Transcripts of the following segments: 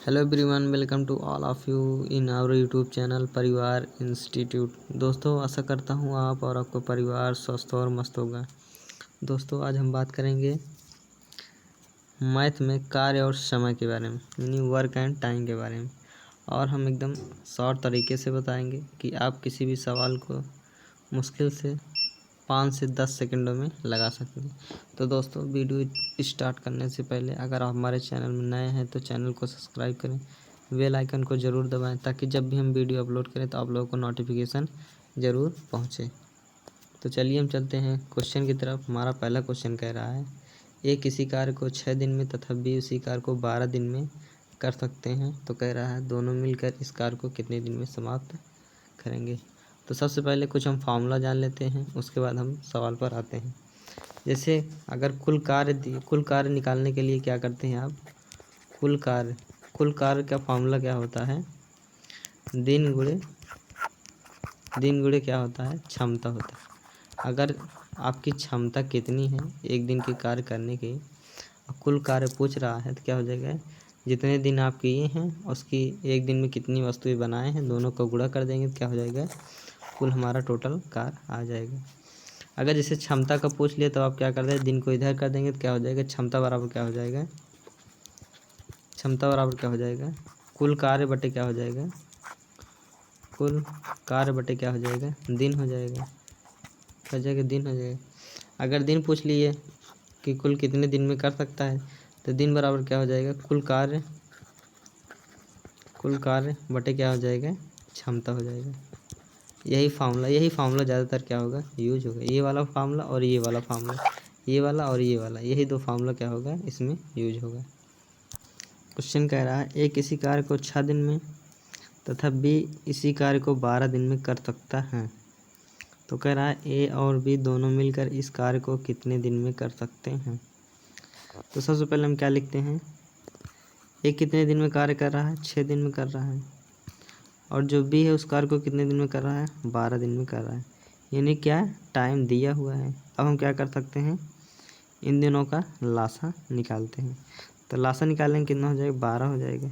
Hello everyone, welcome to all of you in our YouTube channel परिवार institute. दोस्तों, आशा करता हूँ आप और आपका परिवार स्वस्थ और मस्त होगा। दोस्तों, आज हम बात करेंगे मैथ में कार्य और समय के बारे में, यानी वर्क एंड टाइम के बारे में। और हम एकदम शॉर्ट तरीके से बताएंगे कि आप किसी भी सवाल को मुश्किल से 5 से 10 सेकंडों में लगा सकते हैं। तो दोस्तों, वीडियो स्टार्ट करने से पहले अगर आप हमारे चैनल में नए हैं तो चैनल को सब्सक्राइब करें, बेल आइकन को ज़रूर दबाएं ताकि जब भी हम वीडियो अपलोड करें तो आप लोगों को नोटिफिकेशन ज़रूर पहुंचे। तो चलिए हम चलते हैं क्वेश्चन की तरफ। हमारा पहला क्वेश्चन कह रहा है, ए किसी कार्य को 6 दिन में तथा बी उसी कार्य को 12 दिन में कर सकते हैं। तो कह रहा है दोनों मिलकर इस कार्य को कितने दिन में समाप्त करेंगे। तो सबसे पहले कुछ हम फार्मूला जान लेते हैं, उसके बाद हम सवाल पर आते हैं। जैसे अगर कुल कार्य निकालने के लिए क्या करते हैं आप, कुल कार्य का फार्मूला क्या होता है, दिन गुणे क्या होता है, क्षमता होता है। अगर आपकी क्षमता कितनी है एक दिन के कार्य करने की, कुल कार्य पूछ रहा है तो क्या हो जाएगा, जितने दिन आप किए हैं उसकी एक दिन में कितनी वस्तुएं बनाए हैं दोनों का गुणा कर देंगे तो क्या हो जाएगा, कुल हमारा टोटल कार्य आ जाएगा। अगर जैसे क्षमता का पूछ लिया तो आप क्या कर दें, दिन को इधर कर देंगे तो क्या हो जाएगा, क्षमता बराबर क्या हो जाएगा, कुल कार्य बटे क्या हो जाएगा, दिन हो जाएगा, दिन हो जाएगा। अगर दिन पूछ लिए कि कुल कितने दिन में कर सकता है तो दिन बराबर क्या हो जाएगा, कुल कार्य बटे क्या हो जाएगा, क्षमता हो जाएगा। यही फार्मूला ज़्यादातर क्या होगा, यूज होगा। ये वाला फार्मूला और ये वाला फार्मूला, ये वाला और ये वाला, यही दो फार्मूला क्या होगा, इसमें यूज होगा। क्वेश्चन कह रहा है ए किसी कार्य को 6 दिन में तथा बी इसी कार्य को 12 दिन में कर सकता है। तो कह रहा है ए और बी दोनों मिलकर इस कार्य को कितने दिन में कर सकते हैं। तो सबसे पहले हम क्या लिखते हैं, ए कितने दिन में कार्य कर रहा है, 6 दिन में कर रहा है, और जो बी है उस कार्य को कितने दिन में कर रहा है, 12 दिन में कर रहा है। यानी क्या, टाइम दिया हुआ है। अब हम क्या कर सकते हैं, इन दिनों का लासा निकालते हैं। तो लासा निकालेंगे कितना हो जाएगा, 12 हो जाएगा।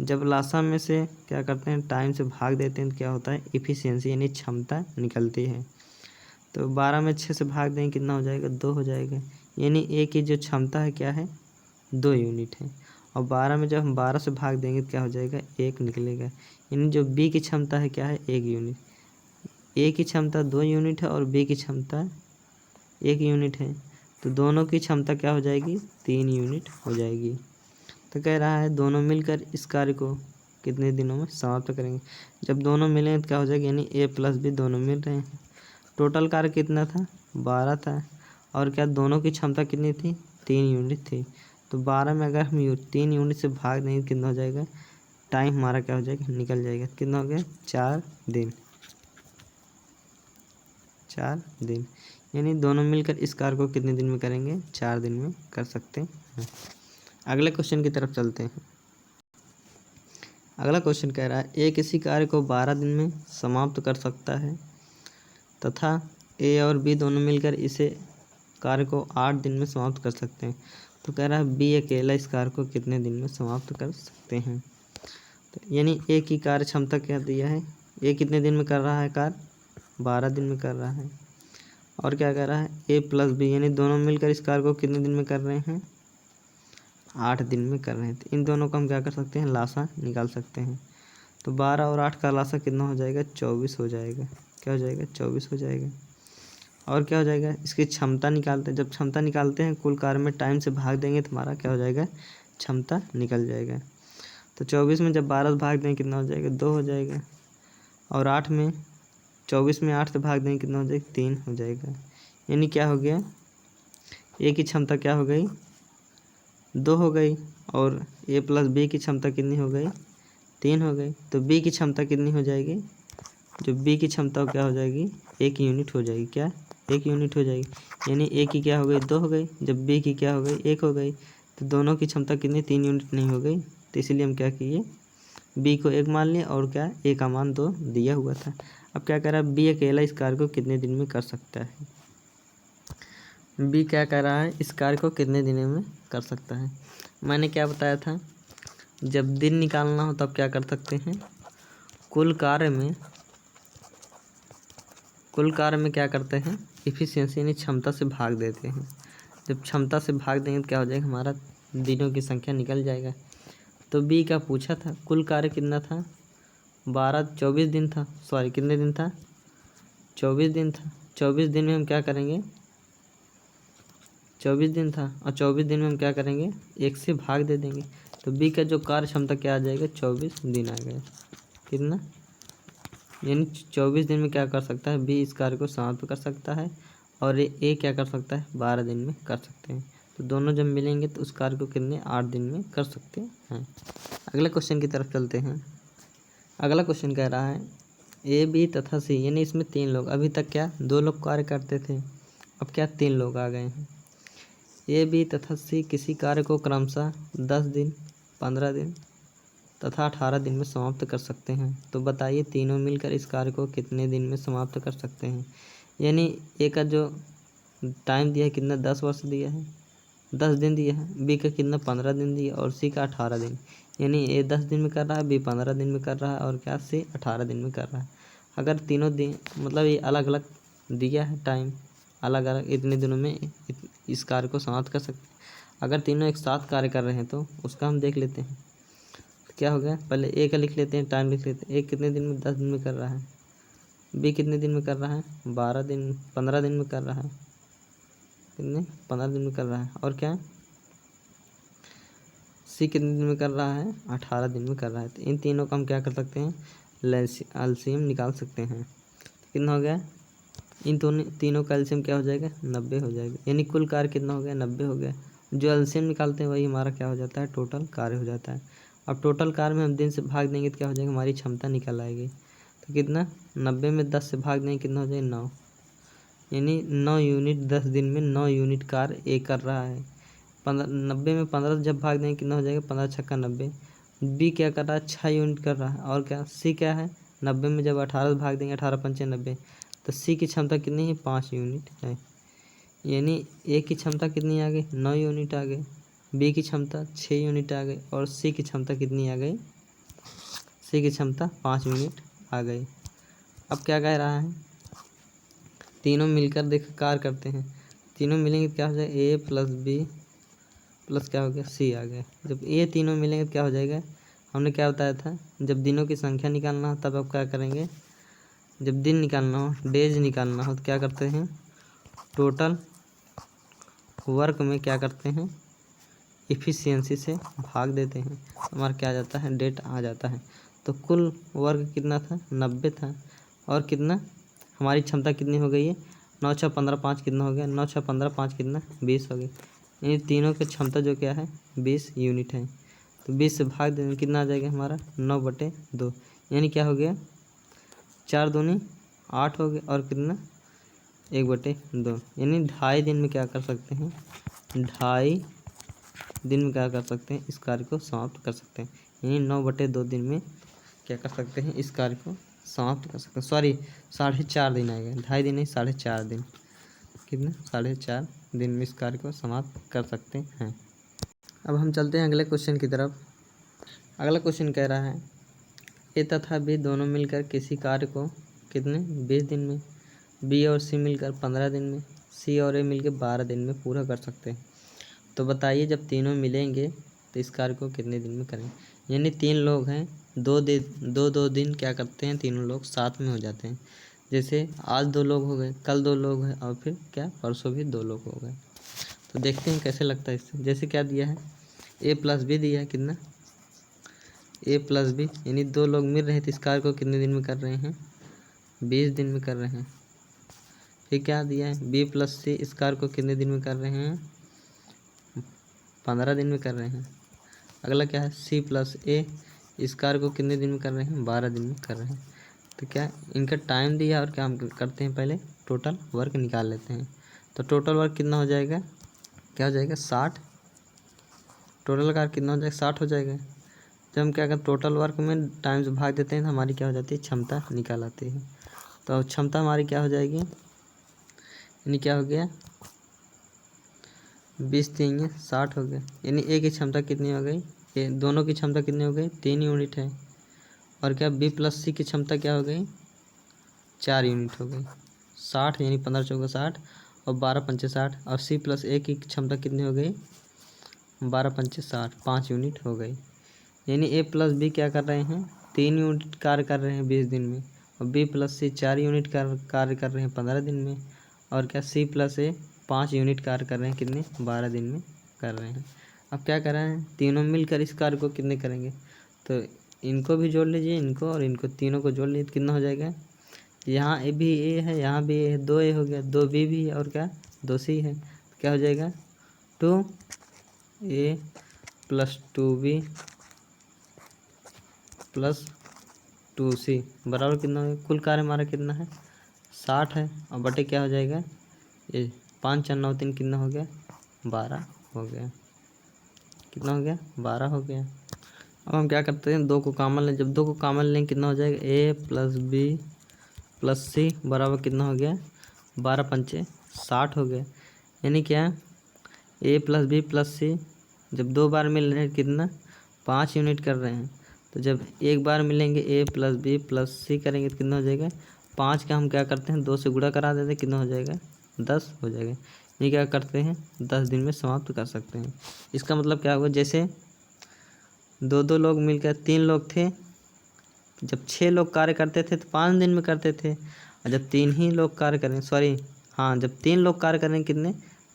जब लासा में से क्या करते हैं, टाइम से भाग देते हैं तो क्या होता है, इफ़िशियंसी यानी क्षमता निकलती है। तो 12 में 6 से भाग देंगे कितना हो जाएगा, 2 हो जाएगा। यानी ए की जो क्षमता है क्या है, 2 यूनिट है। और 12 में जब हम 12 से भाग देंगे तो क्या हो जाएगा, 1 निकलेगा। यानी जो बी की क्षमता है क्या है, 1 यूनिट। ए की क्षमता 2 यूनिट है और बी की क्षमता 1 यूनिट है, तो दोनों की क्षमता क्या हो जाएगी, 3 यूनिट हो जाएगी। तो कह रहा है दोनों मिलकर इस कार्य को कितने दिनों में समाप्त करेंगे। जब दोनों मिलें तो क्या हो जाएगा, यानी ए प्लस बी दोनों मिल रहे हैं। टोटल कार्य कितना था, 12 था, और क्या दोनों की क्षमता कितनी थी, 3 यूनिट थी। तो 12 में अगर हम 3 यूनिट से भाग देंगे कितना हो जाएगा, टाइम हमारा क्या हो जाएगा, निकल जाएगा। कितना हो गया, 4 दिन। यानी दोनों मिलकर इस कार्य को कितने दिन में करेंगे, 4 दिन में कर सकते हैं। अगले क्वेश्चन की तरफ चलते हैं। अगला क्वेश्चन कह रहा है ए किसी कार्य को 12 दिन में समाप्त कर सकता है तथा ए और बी दोनों मिलकर इसे कार्य को 8 दिन में समाप्त कर सकते हैं। तो कह रहा है बी अकेला इस कार्य को कितने दिन में समाप्त कर सकते हैं। तो यानी ए की कार्य क्षमता क्या दिया है, ए कितने दिन में कर रहा है कार्य, 12 दिन में कर रहा है। और क्या कर रहा है, ए प्लस बी यानी दोनों मिलकर इस कार्य को कितने दिन में कर रहे हैं, 8 दिन में कर रहे हैं। तो इन दोनों को हम क्या कर सकते हैं, लासा निकाल सकते हैं। तो 12 और 8 का लासा कितना हो जाएगा, 24 हो जाएगा। क्या हो जाएगा, 24 हो जाएगा। और क्या हो जाएगा, इसकी क्षमता निकालते हैं। जब क्षमता निकालते हैं कुल कार्य में टाइम से भाग देंगे तो हमारा क्या हो जाएगा, क्षमता निकल जाएगा। तो 24 में जब 12 से भाग देंगे कितना हो जाएगा, 2 हो जाएगा। और 24 में 8 से भाग देंगे कितना हो जाएगा, 3 हो जाएगा। यानी क्या हो गया, ए की क्षमता क्या हो गई, 2 हो गई, और ए प्लस बी की क्षमता कितनी हो गई, 3 हो गई। तो बी की क्षमता कितनी हो जाएगी, जो बी की क्षमता क्या हो जाएगी, 1 यूनिट हो जाएगी। क्या, 1 यूनिट हो जाएगी। यानी ए की क्या हो गई, 2 हो गई, जब बी की क्या हो गई, 1 हो गई। तो दोनों की क्षमता कितनी, 3 यूनिट नहीं हो गई। तो इसीलिए हम क्या किए, बी को 1 मान लिया और क्या, ए का मान 2 दिया हुआ था। अब क्या कह रहा है, बी अकेला इस कार्य को कितने दिन में कर सकता है। बी क्या कह रहा है, इस कार्य को कितने दिनों में कर सकता है। मैंने क्या बताया था, जब दिन निकालना हो तब क्या कर सकते हैं, कुल कार्य में क्या करते हैं, इफिशियंसी यानी क्षमता से भाग देते हैं। जब क्षमता से भाग देंगे तो क्या हो जाएगा, हमारा दिनों की संख्या निकल जाएगा। तो बी का पूछा था कुल कार्य कितना था, 24 दिन था, सॉरी कितने दिन था, 24 दिन था। 24 दिन में हम क्या करेंगे, 24 दिन था और 24 दिन में हम क्या करेंगे, 1 से भाग दे देंगे। तो बी का जो कार्य क्षमता क्या आ जाएगा, 24 दिन आ गया। कितना, यानी 24 दिन में क्या कर सकता है, बी इस कार्य को समाप्त कर सकता है और ए क्या कर सकता है, 12 दिन में कर सकते हैं। तो दोनों जब मिलेंगे तो उस कार्य को कितने, 8 दिन में कर सकते हैं। अगले क्वेश्चन की तरफ चलते हैं। अगला क्वेश्चन कह रहा है ए बी तथा सी, यानी इसमें 3 लोग, अभी तक क्या 2 लोग कार्य करते थे, अब क्या 3 लोग आ गए हैं। ए बी तथा सी किसी कार्य को क्रमशः 10 दिन, 15 दिन तथा 18 दिन में समाप्त कर सकते हैं। तो बताइए तीनों मिलकर इस कार्य को कितने दिन में समाप्त कर सकते हैं। यानी ए का जो टाइम दिया है कितना, 10 वर्ष दिया है, 10 दिन दिया है, बी का कितना 15 दिन दिया और सी का 18 दिन। यानी ए 10 दिन में कर रहा है, बी 15 दिन में कर रहा है और क्या सी 18 दिन में कर रहा है। अगर तीनों दिन मतलब ये अलग अलग दिया है टाइम, अलग अलग इतने दिनों में इस कार्य को समाप्त कर सकते हैं। अगर तीनों एक साथ कार्य कर रहे हैं तो उसका हम देख लेते हैं। तो क्या हो गया, पहले ए का लिख लेते हैं, टाइम लिख लेते हैं। ए कितने दिन में, 10 दिन में कर रहा है। बी कितने दिन में कर रहा है, 15 दिन में कर रहा है। कितने, 15 दिन में कर रहा है। और क्या, सी कितने दिन में कर रहा है, 18 दिन में कर रहा है। तो इन तीनों का हम क्या कर सकते हैं, एलसीएम निकाल सकते हैं। कितना हो गया, इन तीनों का एलसीएम क्या हो जाएगा, 90 हो जाएगा। यानी कुल कार्य कितना हो गया, 90 हो गया। जो एलसीएम निकालते हैं वही हमारा क्या हो जाता है, टोटल कार्य हो जाता है। अब टोटल कार्य में हम दिन से भाग देंगे तो क्या हो जाएगा, हमारी क्षमता निकल आएगी। तो कितना, 90 में 10 से भाग देंगे कितना हो जाएगा, 9। यानी 9 यूनिट, 10 दिन में 9 यूनिट कार्य ए कर रहा है। 90 में 15 जब भाग देंगे कितना हो जाएगा, 15 छक्का 90। बी क्या कर रहा है, 6 यूनिट कर रहा है। और क्या, सी क्या है, 90 में जब 18 से भाग देंगे, 18 पंचे 90। तो सी की क्षमता कितनी है, 5 यूनिट है। यानी ए की क्षमता कितनी आ गई, 9 यूनिट आ गई। बी की क्षमता 6 यूनिट आ गई और सी की क्षमता कितनी आ गई, सी की क्षमता 5 यूनिट आ गई। अब क्या कह रहा है, तीनों मिलकर देख कार्य करते हैं। तीनों मिलेंगे तो क्या हो जाएगा, ए प्लस बी प्लस क्या हो गया, सी आ गया। जब ये तीनों मिलेंगे तो क्या हो जाएगा, हमने क्या बताया था, जब दिनों की संख्या निकालना हो तब आप क्या करेंगे, जब दिन निकालना हो, डेज निकालना हो तो क्या करते हैं, टोटल वर्क में क्या करते हैं, इफ़िशियंसी से भाग देते हैं। हमारा क्या आ जाता है, डेट आ जाता है। तो कुल वर्क कितना था, 90 था। और कितना, हमारी क्षमता कितनी हो गई है, 9 6 15 5 कितना हो गया, 9 6 15 5 कितना, 20 हो गई। यानी तीनों की क्षमता जो क्या है, 20 यूनिट है। तो 20 से भाग देने कितना आ जाएगा हमारा, 9/2। यानी क्या हो गया, 4 दूनी 8 हो गए और कितना, 1/2। यानी 2.5 दिन में क्या कर सकते हैं, 2.5 दिन में क्या कर सकते हैं, इस कार्य को समाप्त कर सकते हैं। यानी 9/2 दिन में क्या कर सकते हैं, इस कार्य को समाप्त कर सकते हैं। सॉरी, 4.5 दिन आएगा, 2.5 दिन नहीं, 4.5 दिन। कितना, 4.5 दिन में इस कार्य को समाप्त कर सकते हैं। अब हम चलते हैं अगले क्वेश्चन की तरफ। अगला क्वेश्चन कह रहा है ए तथा बी दोनों मिलकर किसी कार्य को कितने, 20 दिन में, बी और सी मिलकर 15 दिन में, सी और ए मिलकर 12 दिन में पूरा कर सकते हैं। तो बताइए जब तीनों मिलेंगे तो इस कार्य को कितने दिन में करेंगे। यानी 3 लोग हैं, 2 दिन क्या करते हैं, तीनों लोग साथ में हो जाते हैं। जैसे आज 2 लोग हो गए, कल 2 लोग हैं और फिर क्या, परसों भी 2 लोग हो गए। तो देखते हैं कैसे लगता है इससे। जैसे क्या दिया है, ए प्लस बी दिया है, कितना, ए प्लस बी, यानी 2 लोग मिल रहे हैं तो इस कार्य को कितने दिन में कर रहे हैं, 20 दिन में कर रहे हैं। फिर क्या दिया है, बी प्लस सी, इस कार्य को कितने दिन में कर रहे हैं, 15 दिन में कर रहे हैं। अगला क्या है, सी प्लस ए, इस कार्य को कितने दिन में कर रहे हैं, 12 दिन में कर रहे हैं। तो क्या इनका टाइम दिया और क्या हम करते हैं, पहले टोटल वर्क निकाल लेते हैं। तो टोटल वर्क कितना हो जाएगा, क्या हो जाएगा, 60। टोटल कार्य कितना हो जाएगा, 60 हो जाएगा। जब हम क्या करते, टोटल वर्क में टाइम से भाग देते हैं तो हमारी क्या हो जाती है, क्षमता निकाल आती है। तो क्षमता हमारी क्या हो जाएगी, यानी क्या हो गया, 20 देंगे 60 हो गया। यानी ए की क्षमता कितनी हो गई, ये दोनों की क्षमता कितनी हो गई, 3 यूनिट है। और क्या बी प्लस सी की क्षमता क्या हो गई, 4 यूनिट हो गई। 60 यानी 15 चौका 60 और 12 पंचे 60। और सी प्लस ए की क्षमता कितनी हो गई, 12 पंचे 60, 5 यूनिट हो गई। यानी ए प्लस बी क्या कर रहे हैं, 3 यूनिट कार्य कर रहे हैं 20 दिन में। और बी प्लस सी 4 यूनिट कार्य कर रहे हैं 15 दिन में। और क्या सी प्लस ए 5 यूनिट कार्य कर रहे हैं कितने, 12 दिन में कर रहे हैं। अब क्या कर रहे हैं, तीनों मिलकर इस कार्य को कितने करेंगे, तो इनको भी जोड़ लीजिए, इनको और इनको, तीनों को जोड़ लीजिए, कितना हो जाएगा। यहाँ ए भी ए है, यहाँ भी ए है, 2 ए हो गया, 2 बी भी है, और क्या 2 सी है। तो क्या हो जाएगा, 2 ए प्लस 2 बी प्लस 2 सी बराबर कितना हो गया। कुल कार्य हमारा कितना है, 60 है। और बटे क्या हो जाएगा, ये 5 4 9 3 कितना हो गया, 12 हो गया। कितना हो गया, 12 हो गया। अब हम क्या करते हैं, 2 को कॉमन लें। जब 2 को कॉमन लें कितना हो जाएगा, ए प्लस बी प्लस सी बराबर कितना हो गया, 12 पंचे 60 हो गया। यानी क्या, ए प्लस बी प्लस सी जब 2 बार मिल रहे हैं कितना, 5 यूनिट कर रहे हैं। तो जब एक बार मिलेंगे ए प्लस बी प्लस सी करेंगे तो कितना हो जाएगा, 5 का हम क्या करते हैं 2 से गुणा करा देते हैं, कितना हो जाएगा, 10 हो जाएगा। ये क्या करते हैं, 10 दिन में समाप्त कर सकते हैं। इसका मतलब क्या होगा, जैसे 2 लोग मिलकर 3 लोग थे, जब 6 लोग कार्य करते थे तो 5 दिन में करते थे। और जब 3 ही लोग कार्य करें, सॉरी हाँ, जब 3 लोग कार्य करें कितने,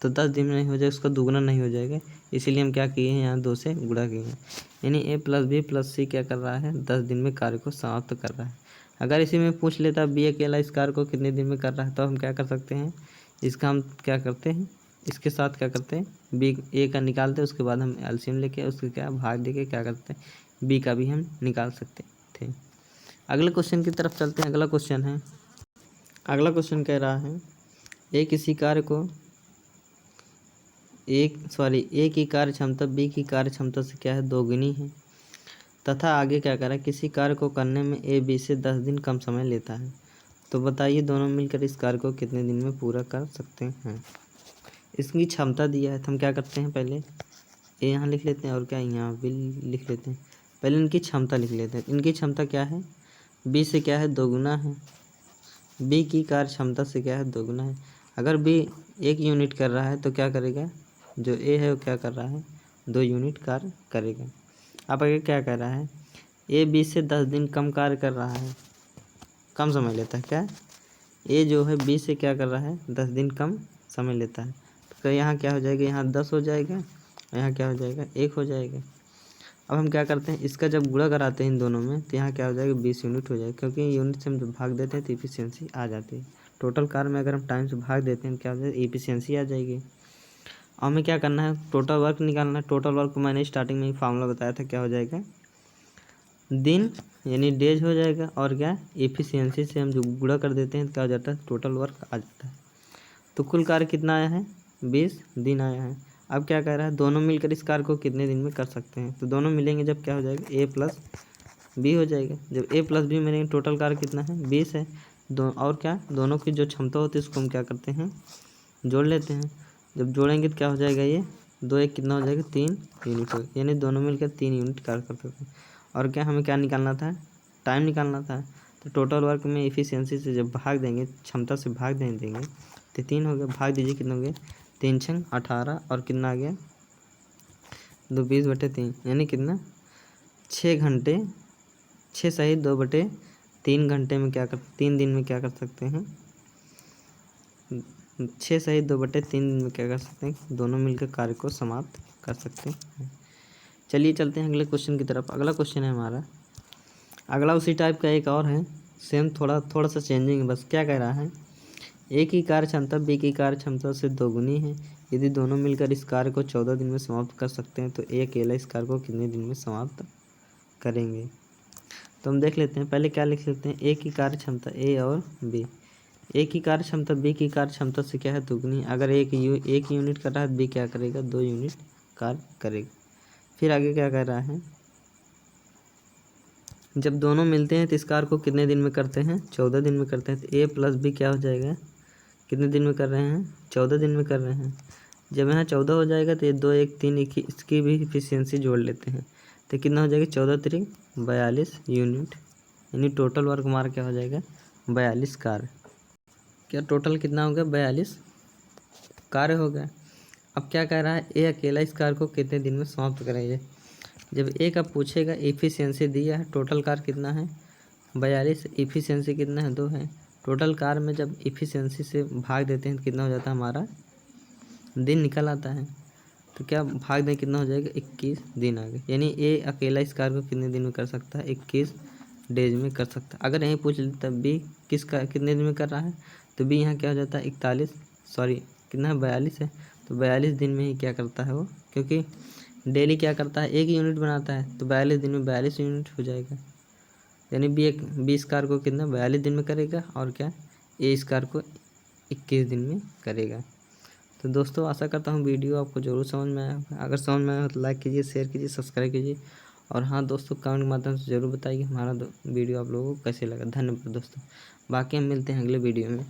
तो 10 दिन में नहीं हो जाएगा, उसका दुगना नहीं हो जाएगा। इसीलिए हम क्या किए हैं, यहाँ 2 से गुणा किए हैं। यानी ए प्लस बी प्लस सी क्या कर रहा है, 10 दिन में कार्य को समाप्त कर रहा है। अगर इसी में पूछ लेता बी अकेला इस कार्य को कितने दिन में कर रहा है, तो हम क्या कर सकते हैं, इसका हम क्या करते हैं, इसके साथ क्या करते हैं, बी ए का निकालते हैं, उसके बाद हम एलसीएम लेके उसके क्या भाग देके क्या करते हैं, बी का भी हम निकाल सकते थे। अगले क्वेश्चन की तरफ चलते हैं। अगला क्वेश्चन है, अगला क्वेश्चन कह रहा है ए किसी कार्य को ए की कार्य क्षमता बी की कार्य क्षमता से क्या है, दोगुनी है। तथा आगे क्या करा, किसी कार्य को करने में ए बी से 10 दिन कम समय लेता है। तो बताइए दोनों मिलकर इस कार्य को कितने दिन में पूरा कर सकते हैं। इसकी क्षमता दिया है तो हम क्या करते हैं, पहले ए यहाँ लिख लेते हैं और क्या यहाँ भी लिख लेते हैं। पहले इनकी क्षमता लिख लेते हैं। इनकी क्षमता क्या है, बी से क्या है, दोगुना है। बी की कार्य क्षमता से क्या है, दोगुना है। अगर बी 1 यूनिट कर रहा है तो क्या करेगा, जो ए है वो क्या कर रहा है, 2 यूनिट कार्य करेगा। अब आगे क्या कर रहा है, ए बी से 10 दिन कम कार्य कर रहा है, कम समय लेता है। क्या, ए जो है बी से क्या कर रहा है, 10 दिन कम समय लेता है। तो यहाँ क्या हो जाएगा, यहाँ 10 हो जाएगा, यहाँ क्या हो जाएगा, 1 हो जाएगा। अब हम क्या करते हैं, इसका जब गुणा कराते हैं इन दोनों में तो यहाँ क्या हो जाएगा, 20 यूनिट हो जाएगा। क्योंकि यूनिट से हम जब भाग देते हैं तो इफिशियंसी आ जाती है। टोटल कार्य में अगर हम टाइम से भाग देते हैं क्या हो जाएगा, इफिशियंसी आ जाएगी। अब हमें क्या करना है, टोटल वर्क निकालना है। टोटल वर्क को मैंने स्टार्टिंग में ही फार्मूला बताया था, क्या हो जाएगा, दिन यानी डेज हो जाएगा। और क्या, इफिशियंसी से हम जो गुणा कर देते हैं तो क्या हो जाता है, टोटल वर्क आ जाता है। तो कुल कार्य कितना आया है, 20 दिन आया है। अब क्या कह रहा है, दोनों मिलकर इस कार्य को कितने दिन में कर सकते हैं। तो दोनों मिलेंगे जब क्या हो जाएगा, ए प्लस बी हो जाएगा। जब ए प्लस बी मिलेंगे टोटल कार्य कितना है, 20 है। और क्या, दोनों की जो क्षमता होती है उसको हम क्या करते हैं, जोड़ लेते हैं। जब जोड़ेंगे तो क्या हो जाएगा, ये 2 1 कितना हो जाएगा, 3 यूनिट हो, यानी दोनों मिलकर 3 यूनिट कार्य कर सकते हैं। और क्या, हमें क्या निकालना था, टाइम निकालना था। तो टोटल वर्क में इफिशियंसी से जब भाग देंगे, क्षमता से भाग देंगे तो 3 हो गया। भाग दीजिए, कितना हो गया, 3 6 18 और कितना आ गया, 2 20/3 यानी कितना, 6 घंटे, 6 सही 2/3 घंटे में क्या कर, 3 दिन में क्या कर सकते हैं, 6 सही 2/3 दिन में क्या कर सकते हैं, दोनों मिलकर कार्य को समाप्त कर सकते हैं। चलिए चलते हैं अगले क्वेश्चन की तरफ। अगला क्वेश्चन है हमारा, अगला उसी टाइप का एक और है, सेम थोड़ा सा चेंजिंग है बस। क्या कह रहा है, ए की कार्य क्षमता बी की कार्य क्षमता से दोगुनी है। यदि दोनों मिलकर इस कार्य को 14 दिन में समाप्त कर सकते हैं तो ए अकेला इस कार्य को कितने दिन में समाप्त करेंगे। तो हम देख लेते हैं, पहले क्या लिख लेते हैं, ए की कार्य क्षमता ए और बी। ए की कार्य क्षमता बी की कार्य क्षमता से क्या है, दोगुनी। अगर एक यूनिट कर रहा है, बी क्या करेगा, 2 यूनिट कार्य करेगा। फिर आगे क्या कह रहा है, जब दोनों मिलते हैं तो इस कार्य को कितने दिन में करते हैं, 14 दिन में करते हैं। तो ए प्लस बी क्या हो जाएगा, कितने दिन में कर रहे हैं, 14 दिन में कर रहे हैं। जब यहाँ 14 हो जाएगा तो ये 2 1 3 इसकी भी इफिशियंसी जोड़ लेते हैं, तो कितना हो जाएगा 14 3 42 यूनिट, यानी टोटल वर्क मार क्या हो जाएगा 42 कार्य। क्या टोटल कितना हो गया 42 कार्य हो गया। अब क्या कह रहा है, ए अकेला इस कार्य को कितने दिन में समाप्त करेंगे। जब ए का पूछेगा, इफिशियंसी दिया है, टोटल कार्य कितना है 42, इफिशियंसी कितना है 2 है। टोटल कार्य में जब इफिशियंसी से भाग देते हैं तो कितना हो जाता है हमारा दिन निकल आता है। तो क्या भाग दें कितना हो जाएगा 21 दिन आ गए, यानी ए अकेला इस कार्य को कितने दिन में कर सकता है 21 डेज में कर सकता है। अगर यहीं पूछ लेता बी कितने दिन में कर रहा है, तो बी यहाँ क्या हो जाता है 41 सॉरी कितना है 42 है, तो 42 दिन में ही क्या करता है वो, क्योंकि डेली क्या करता है 1 यूनिट बनाता है, तो 42 दिन में 42 यूनिट हो जाएगा, यानी बी इस कार्य को कितना 42 दिन में करेगा, और क्या ए इस कार्य को 21 दिन में करेगा। तो दोस्तों आशा करता हूँ वीडियो आपको ज़रूर समझ में आया होगा। अगर समझ में आया हो तो लाइक कीजिए, शेयर कीजिए, सब्सक्राइब कीजिए, और हाँ दोस्तों कमेंट के माध्यम से ज़रूर बताइए हमारा वीडियो आप लोगों को कैसे लगा। धन्यवाद दोस्तों, बाकी हम मिलते हैं अगले वीडियो में।